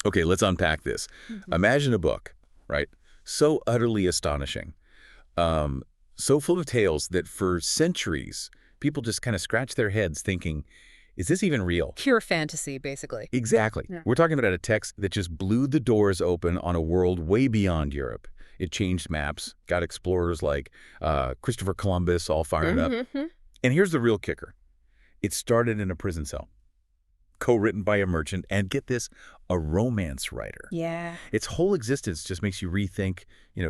Okay, let's unpack this. Imagine a book, right? So utterly astonishing, um, so full of tales that for centuries, people just kind of scratch their heads thinking, is this even real? Pure fantasy, basically. Exactly. Yeah. We're talking about a text that just blew the doors open on a world way beyond Europe. It changed maps, got explorers like Christopher Columbus all fired up. Mm-hmm. And here's the real kicker. It started in a prison cell, co-written by a merchant, and get this, a romance writer. Yeah. Its whole existence just makes you rethink,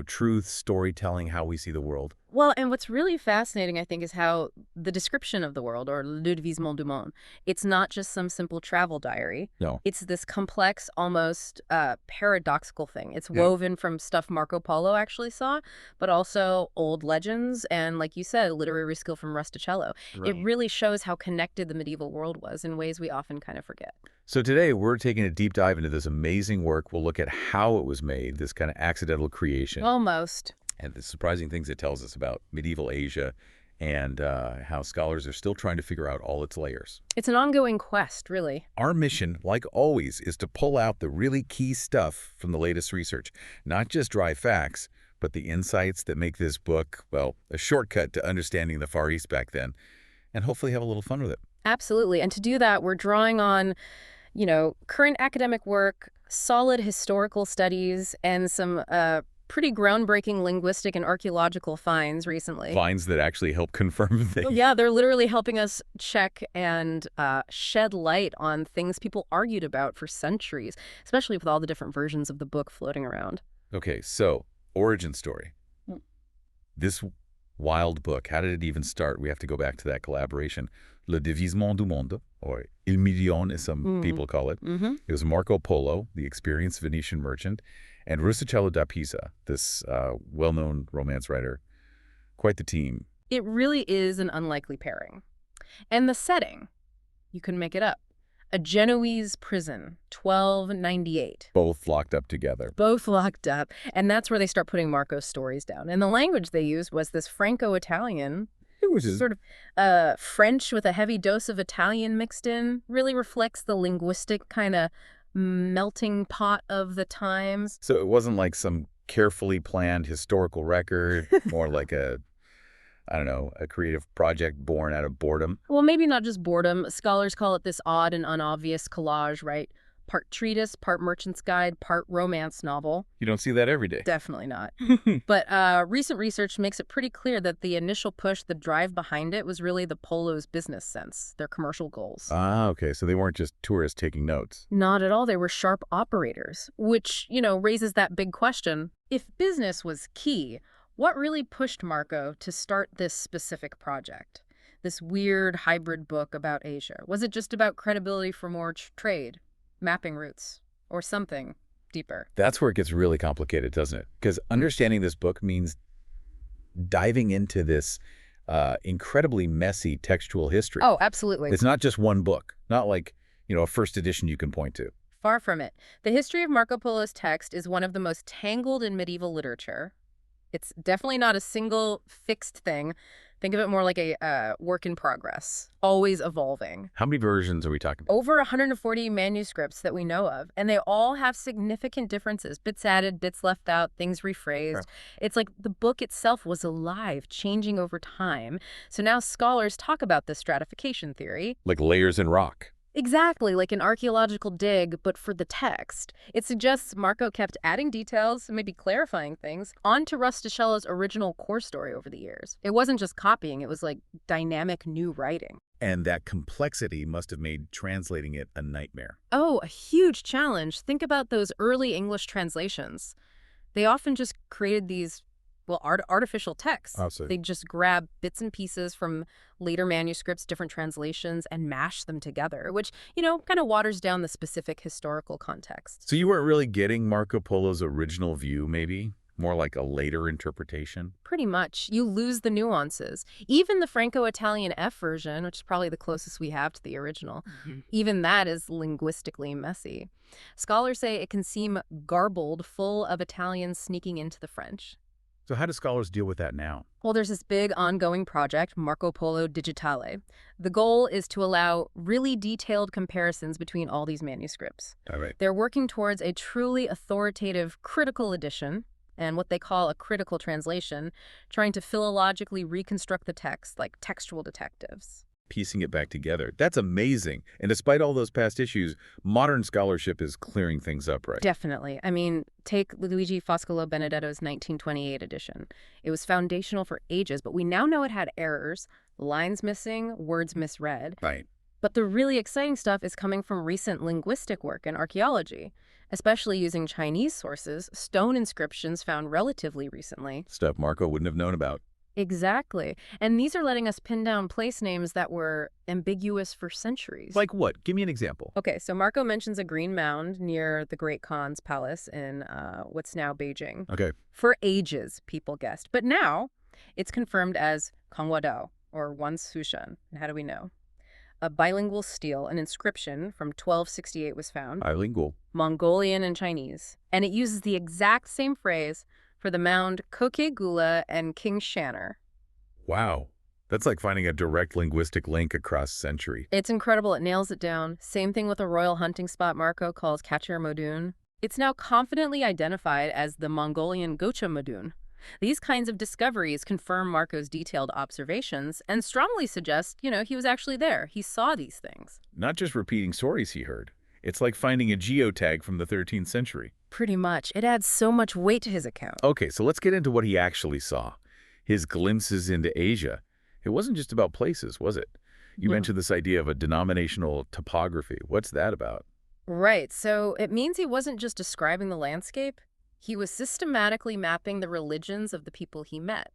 truth, storytelling, how we see the world. Well, and what's really fascinating, I think, is how the description of the world, or le dévisement du monde, it's not just some simple travel diary. No. It's this complex, almost paradoxical thing. It's Yeah. woven from stuff Marco Polo actually saw, but also old legends and, like you said, literary skill from Rustichello. It Right. really shows how connected the medieval world was in ways we often kind of forget. So today we're taking a deep dive into this amazing work. We'll look at how it was made, this kind of accidental creation, Almost. and the surprising things it tells us about medieval Asia and how scholars are still trying to figure out all its layers. It's an ongoing quest, really. Our mission, like always, is to pull out the really key stuff from the latest research, not just dry facts, but the insights that make this book, well, a shortcut to understanding the Far East back then, and hopefully have a little fun with it. Absolutely. And to do that, we're drawing on current academic work, solid historical studies, and some pretty groundbreaking linguistic and archaeological finds recently. Finds that actually help confirm things. Yeah, they're literally helping us check and shed light on things people argued about for centuries, especially with all the different versions of the book floating around. Okay, so, origin story. Mm. This wild book, how did it even start? We have to go back to that collaboration. Le Dévisement du Monde, or Il Million, as some people call it. Mm-hmm. It was Marco Polo, the experienced Venetian merchant, and Rustichello da Pisa, this well-known romance writer. Quite the team. It really is an unlikely pairing. And the setting, you can make it up. A Genoese prison, 1298. Both locked up together. Both locked up. And that's where they start putting Marco's stories down. And the language they used was this Franco-Italian, It was just, sort of French with a heavy dose of Italian mixed in. Really reflects the linguistic kind of melting pot of the times. so it wasn't like some carefully planned historical record, more like a creative project born out of boredom. Well, maybe not just boredom. Scholars call it this odd and unobvious collage, right? Part treatise, part merchant's guide, part romance novel. You don't see that every day. Definitely not. But recent research makes it pretty clear that the initial push, the drive behind it, was really the Polo's business sense, their commercial goals. Ah, okay. So they weren't just tourists taking notes. Not at all. They were sharp operators, which, raises that big question. If business was key, what really pushed Marco to start this specific project? This weird hybrid book about Asia? Was it just about credibility for more trade, mapping routes, or something deeper? That's where it gets really complicated, doesn't it? Because understanding this book means diving into this incredibly messy textual history. Oh, absolutely. It's not just one book, not like, a first edition you can point to. Far from it. The history of Marco Polo's text is one of the most tangled in medieval literature. It's definitely not a single fixed thing. Think of it more like a work in progress, always evolving. How many versions are we talking about? Over 140 manuscripts that we know of, and they all have significant differences. Bits added, bits left out, things rephrased. Sure. It's like the book itself was alive, changing over time. So now scholars talk about this stratification theory. Like layers in rock. Exactly, like an archaeological dig, but for the text. It suggests Marco kept adding details, maybe clarifying things, onto Rustichello's original core story over the years. It wasn't just copying, it was like dynamic new writing. And that complexity must have made translating it a nightmare. Oh, a huge challenge. Think about those early English translations. They often just created these artificial texts. Absolutely. They just grab bits and pieces from later manuscripts, different translations, and mash them together, which, kind of waters down the specific historical context. So you weren't really getting Marco Polo's original view, maybe? More like a later interpretation? Pretty much. You lose the nuances. Even the Franco-Italian F version, which is probably the closest we have to the original, even that is linguistically messy. Scholars say it can seem garbled, full of Italians sneaking into the French. So how do scholars deal with that now? Well, there's this big ongoing project, Marco Polo Digitale. The goal is to allow really detailed comparisons between all these manuscripts. All right. They're working towards a truly authoritative critical edition and what they call a critical translation, trying to philologically reconstruct the text like textual detectives. Piecing it back together. That's amazing. And despite all those past issues, modern scholarship is clearing things up, right? Definitely. I mean, take Luigi Foscolo Benedetto's 1928 edition. It was foundational for ages, but we now know it had errors, lines missing, words misread. Right. But the really exciting stuff is coming from recent linguistic work and archaeology, especially using Chinese sources, stone inscriptions found relatively recently. Stuff Marco wouldn't have known about. Exactly. And these are letting us pin down place names that were ambiguous for centuries. Like what? Give me an example. Okay, so Marco mentions a green mound near the Great Khan's palace in what's now Beijing. Okay. For ages, people guessed. But now, it's confirmed as Kongwadao, or Wan Sushan. And how do we know? A bilingual stele, an inscription from 1268 was found. Bilingual. Mongolian and Chinese. And it uses the exact same phrase for the mound Koke Gula and King Shanner. Wow. That's like finding a direct linguistic link across century. It's incredible. It nails it down. Same thing with a royal hunting spot Marco calls Kachir Modun. It's now confidently identified as the Mongolian Gocha Modun. These kinds of discoveries confirm Marco's detailed observations and strongly suggest, he was actually there. He saw these things. Not just repeating stories he heard. It's like finding a geotag from the 13th century. Pretty much. It adds so much weight to his account. Okay, so let's get into what he actually saw. His glimpses into Asia. It wasn't just about places, was it? You mentioned this idea of a denominational topography. What's that about? Right. So it means he wasn't just describing the landscape. He was systematically mapping the religions of the people he met.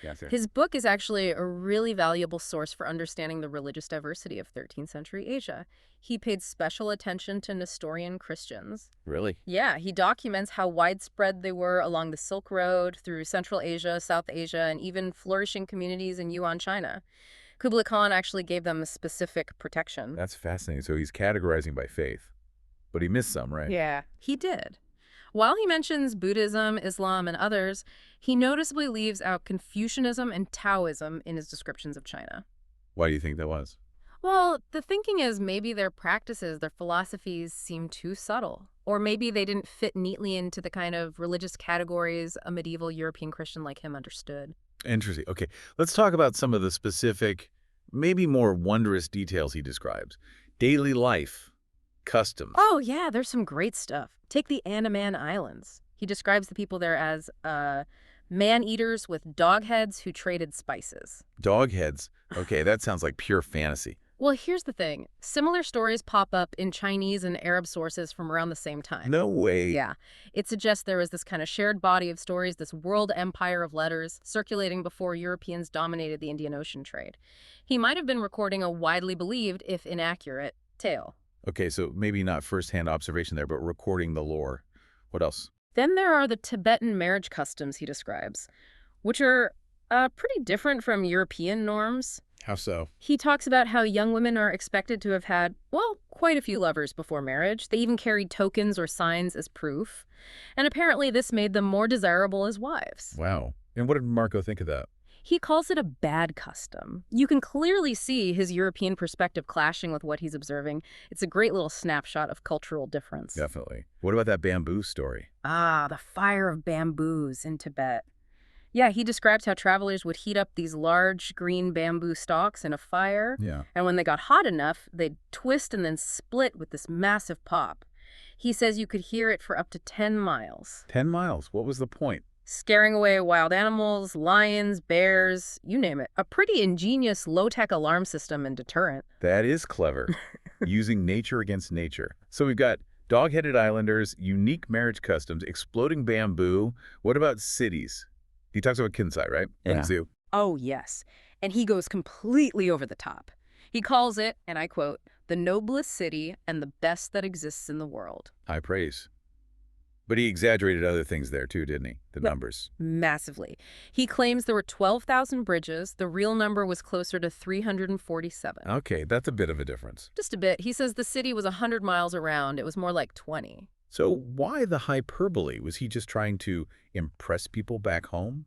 Yes. His book is actually a really valuable source for understanding the religious diversity of 13th century Asia. He paid special attention to Nestorian Christians. Really? Yeah, he documents how widespread they were along the Silk Road, through Central Asia, South Asia, and even flourishing communities in Yuan, China. Kublai Khan actually gave them a specific protection. That's fascinating. So he's categorizing by faith. But he missed some, right? Yeah, he did. While he mentions Buddhism, Islam, and others, he noticeably leaves out Confucianism and Taoism in his descriptions of China. Why do you think that was? Well, the thinking is maybe their practices, their philosophies seem too subtle. Or maybe they didn't fit neatly into the kind of religious categories a medieval European Christian like him understood. Interesting. Okay, let's talk about some of the specific, maybe more wondrous details he describes. Daily life, customs. Oh, yeah, there's some great stuff. Take the Andaman Islands. He describes the people there as man-eaters with dog heads who traded spices. Dog heads. Okay, that sounds like pure fantasy. Well, here's the thing. Similar stories pop up in Chinese and Arab sources from around the same time. No way. Yeah. It suggests there was this kind of shared body of stories, this world empire of letters, circulating before Europeans dominated the Indian Ocean trade. He might have been recording a widely believed, if inaccurate, tale. Okay, so maybe not first-hand observation there, but recording the lore. What else? Then there are the Tibetan marriage customs he describes, which are pretty different from European norms. How so? He talks about how young women are expected to have had, well, quite a few lovers before marriage. They even carried tokens or signs as proof. And apparently this made them more desirable as wives. Wow. And what did Marco think of that? He calls it a bad custom. You can clearly see his European perspective clashing with what he's observing. It's a great little snapshot of cultural difference. Definitely. What about that bamboo story? Ah, the fire of bamboos in Tibet. Yeah, he describes how travelers would heat up these large green bamboo stalks in a fire. Yeah. And when they got hot enough, they'd twist and then split with this massive pop. He says you could hear it for up to 10 miles. 10 miles. What was the point? Scaring away wild animals, lions, bears, you name it. A pretty ingenious low-tech alarm system and deterrent. That is clever. Using nature against nature. So we've got dog-headed islanders, unique marriage customs, exploding bamboo. What about cities? He talks about Kinsai, right? Yeah. Zoo. Oh, yes. And he goes completely over the top. He calls it, and I quote, the noblest city and the best that exists in the world. High praise. But he exaggerated other things there too, didn't he? The numbers. Massively. He claims there were 12,000 bridges. The real number was closer to 347. Okay, that's a bit of a difference. Just a bit. He says the city was 100 miles around. It was more like 20. So why the hyperbole? Was he just trying to impress people back home?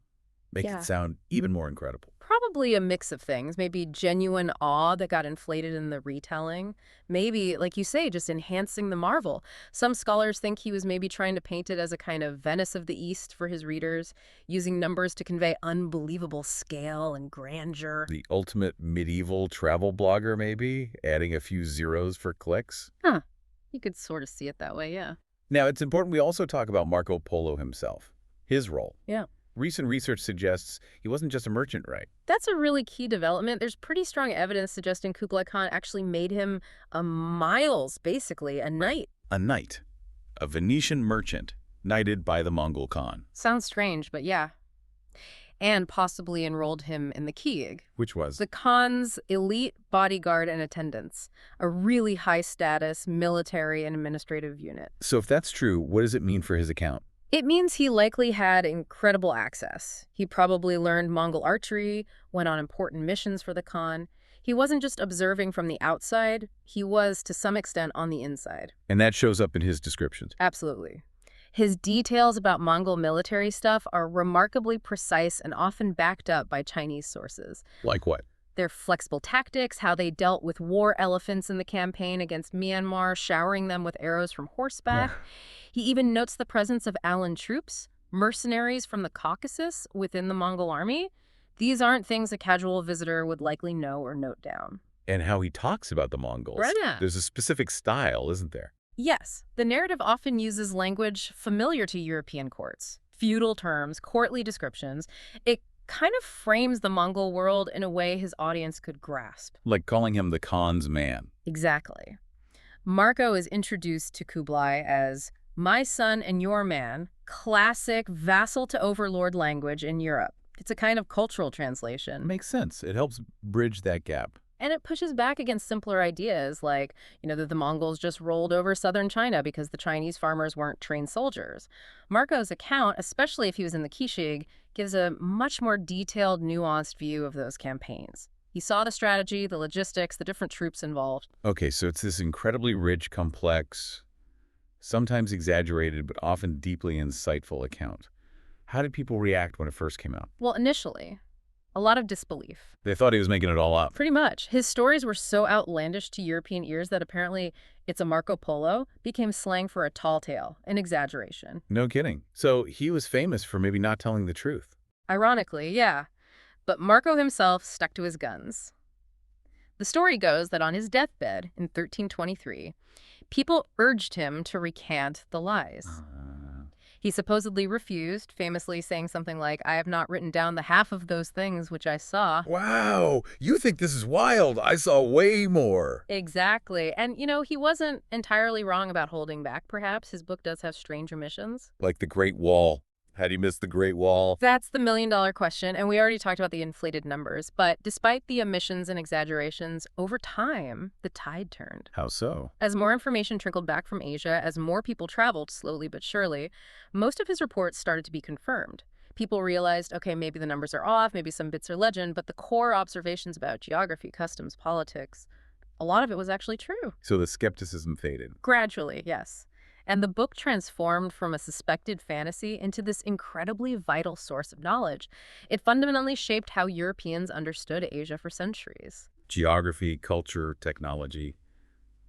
Make it Yeah. sound even more incredible. Probably a mix of things. Maybe genuine awe that got inflated in the retelling. Maybe, like you say, just enhancing the marvel. Some scholars think he was maybe trying to paint it as a kind of Venice of the East for his readers, using numbers to convey unbelievable scale and grandeur. The ultimate medieval travel blogger, maybe? Adding a few zeros for clicks? Huh. You could sort of see it that way, yeah. Now, it's important we also talk about Marco Polo himself. His role. Yeah. Recent research suggests he wasn't just a merchant, right? That's a really key development. There's pretty strong evidence suggesting Kublai Khan actually made him a Miles, basically, a knight. A knight. A Venetian merchant, knighted by the Mongol Khan. Sounds strange, but yeah. And possibly enrolled him in the Kiig, Which was? the Khan's elite bodyguard and attendants, a really high-status military and administrative unit. So if that's true, what does it mean for his account? It means he likely had incredible access. He probably learned Mongol archery, went on important missions for the Khan. He wasn't just observing from the outside, he was, to some extent, on the inside. And that shows up in his descriptions. Absolutely. His details about Mongol military stuff are remarkably precise and often backed up by Chinese sources. Like what? Their flexible tactics, how they dealt with war elephants in the campaign against Myanmar, showering them with arrows from horseback. He even notes the presence of Allied troops, mercenaries from the Caucasus within the Mongol army. These aren't things a casual visitor would likely know or note down. And how he talks about the Mongols. Right. Yeah. There's a specific style, isn't there? Yes, the narrative often uses language familiar to European courts. Feudal terms, courtly descriptions. It kind of frames the Mongol world in a way his audience could grasp. Like calling him the Khan's man. Exactly. Marco is introduced to Kublai as my son and your man, classic vassal to overlord language in Europe. It's a kind of cultural translation. Makes sense. It helps bridge that gap. And it pushes back against simpler ideas like, that the Mongols just rolled over southern China because the Chinese farmers weren't trained soldiers. Marco's account, especially if he was in the Kishig, gives a much more detailed, nuanced view of those campaigns. He saw the strategy, the logistics, the different troops involved. Okay, so it's this incredibly rich, complex, sometimes exaggerated, but often deeply insightful account. How did people react when it first came out? Well, initially, a lot of disbelief. They thought he was making it all up. Pretty much. His stories were so outlandish to European ears that apparently "it's a Marco Polo" became slang for a tall tale, an exaggeration. No kidding. So he was famous for maybe not telling the truth. Ironically, yeah. But Marco himself stuck to his guns. The story goes that on his deathbed in 1323, people urged him to recant the lies. He supposedly refused, famously saying something like, "I have not written down the half of those things which I saw." Wow, you think this is wild. I saw way more. Exactly. And, he wasn't entirely wrong about holding back, perhaps. His book does have strange omissions. Like the Great Wall. How do you miss the Great Wall? That's the million-dollar question, and we already talked about the inflated numbers. But despite the omissions and exaggerations, over time, the tide turned. How so? As more information trickled back from Asia, as more people traveled slowly but surely, most of his reports started to be confirmed. People realized, okay, maybe the numbers are off, maybe some bits are legend, but the core observations about geography, customs, politics, a lot of it was actually true. So the skepticism faded. Gradually, yes. And the book transformed from a suspected fantasy into this incredibly vital source of knowledge. It fundamentally shaped how Europeans understood Asia for centuries. Geography, culture, technology,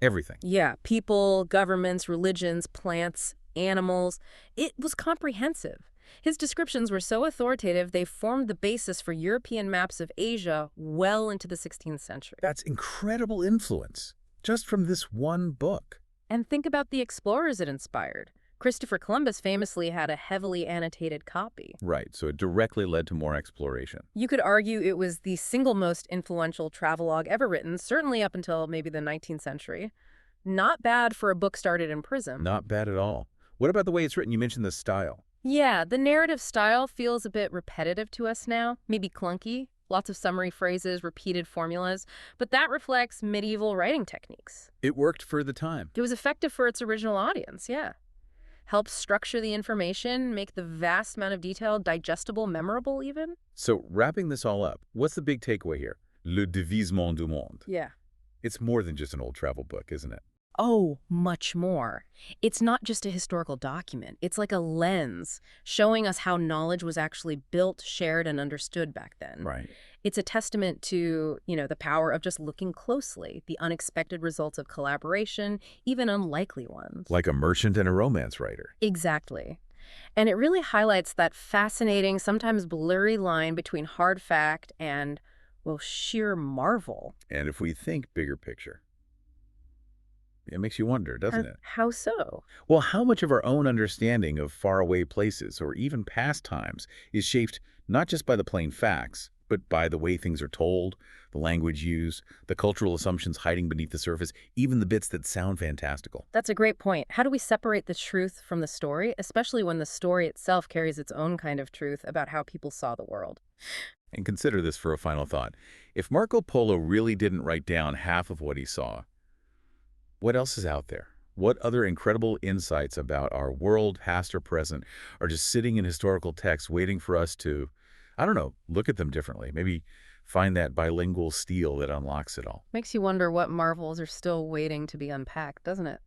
everything. Yeah, people, governments, religions, plants, animals. It was comprehensive. His descriptions were so authoritative, they formed the basis for European maps of Asia well into the 16th century. That's incredible influence, just from this one book. And think about the explorers it inspired. Christopher Columbus famously had a heavily annotated copy. Right, so it directly led to more exploration. You could argue it was the single most influential travelogue ever written, certainly up until maybe the 19th century. Not bad for a book started in prison. Not bad at all. What about the way it's written? You mentioned the style. Yeah, the narrative style feels a bit repetitive to us now, maybe clunky. Lots of summary phrases, repeated formulas, but that reflects medieval writing techniques. It worked for the time. It was effective for its original audience, yeah. Helps structure the information, make the vast amount of detail digestible, memorable even. So wrapping this all up, what's the big takeaway here? Le dévisement du monde. Yeah. It's more than just an old travel book, isn't it? Oh, much more. It's not just a historical document. It's like a lens showing us how knowledge was actually built, shared, and understood back then. Right. It's a testament to, the power of just looking closely, the unexpected results of collaboration, even unlikely ones. Like a merchant and a romance writer. Exactly. And it really highlights that fascinating, sometimes blurry line between hard fact and, well, sheer marvel. And if we think bigger picture, it makes you wonder, doesn't it? How so? Well, how much of our own understanding of faraway places or even past times is shaped not just by the plain facts, but by the way things are told, the language used, the cultural assumptions hiding beneath the surface, even the bits that sound fantastical? That's a great point. How do we separate the truth from the story, especially when the story itself carries its own kind of truth about how people saw the world? And consider this for a final thought. If Marco Polo really didn't write down half of what he saw, what else is out there? What other incredible insights about our world, past or present, are just sitting in historical texts waiting for us to, I don't know, look at them differently? Maybe find that bilingual steel that unlocks it all. Makes you wonder what marvels are still waiting to be unpacked, doesn't it?